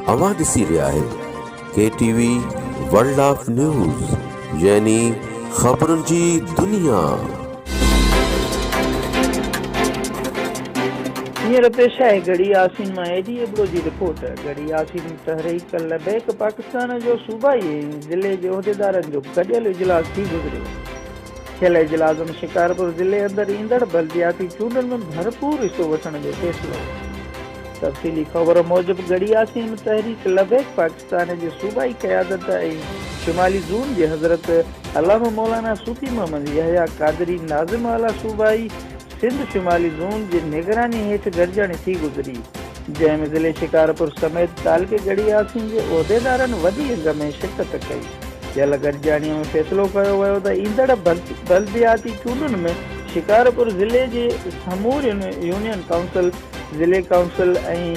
अवां ॾिसी रहिया आहियो KTV वर्ल्ड ऑफ न्यूज़ यानी ख़बरुनि जी दुनिया। हींअर पेश आहे गढ़ी यासीन मां एडी एबड़ो जी रिपोर्ट। गढ़ी यासीन तहरीक लबैक पाकिस्तान जो सूबाई ज़िले जे उहिदेदारनि जो गॾियल इजलास थी गुज़रियो। थियल इजलास में शिकारपुर ज़िले अंदरि ईंदड़ बल्दियाती चूंडनि में भरपूर हिसो वठण जो फ़ैसिलो। तफ़सीली ख़बर मूजिबि गढ़ी यासीन तहरीक लबैक पाकिस्तान जे सूबाई क़यादत ऐं शुमाली ज़ोन जे हज़रत अल्लामा मौलाना सूफ़ी मोहम्मद यहया क़ादरी नाज़िम आला सूबाई सिंध शुमाली ज़ोन जी निगरानी हेठि गॾिजाणी थी गुज़री, जंहिंमें ज़िले शिकारपुर समेत तालके गढ़ी यासीन जे उहिदेदारनि वॾी अंग में शिरकत कई। थियल गॾिजाणीअ में फ़ैसिलो कयो वियो त ईंदड़ बल्दियाती चूंडुनि में शिकारपुर ज़िले जे समूर यूनियन काउंसिल, ज़िले काउंसिल ऐं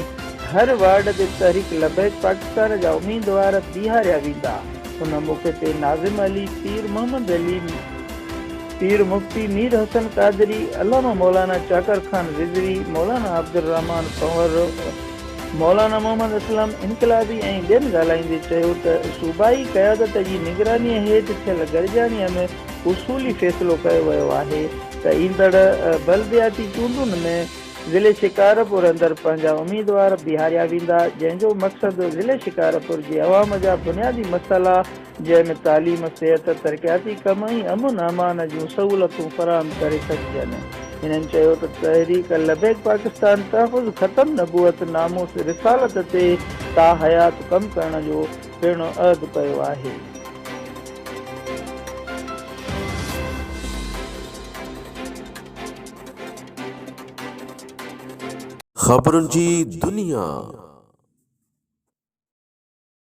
हर वार्ड ते तहरीक लबैक पाकिस्तान जा उम्मीदवार बीहारिया वेंदा। हुन मौक़े ते नाज़िम अली, पीर मोहम्मद अली, पीर मुफ्ती मीर हसन कादरी, अल्लामा मौलाना चाकर खान रिजवी, मौलाना अब्दुल रहमान पंवर, मौलाना मोहम्मद असलम इनकलाबी ऐं ॿियनि ॻाल्हाईंदे चयो त सूबाई क़यादत जी निगरानीअ हेठि थियल गॾिजाणीअ में उसूली फ़ैसिलो कयो वियो आहे त ईंदड़ बल्दियाती चूंडुनि में ज़िले शिकारपुर अंदरि पंहिंजा उम्मीदवार बीहारिया वेंदा, जंहिंजो मक़सदु ज़िले शिकारपुर जे अवाम जा बुनियादी मसइला जंहिंमें तालीम, सिहत, तरक़ियाती कम ऐं अमन अमान जूं सहूलतूं फ़राहम करे सघजनि। हिननि चयो त तहरीक लबैक पाकिस्तान तहफ़ुज़ ख़तम नबूअत नामूस रिसालत ते ता हयात कमु करण जो पिणु अहद कयो आहे। ख़बरुनि जी दुनिया।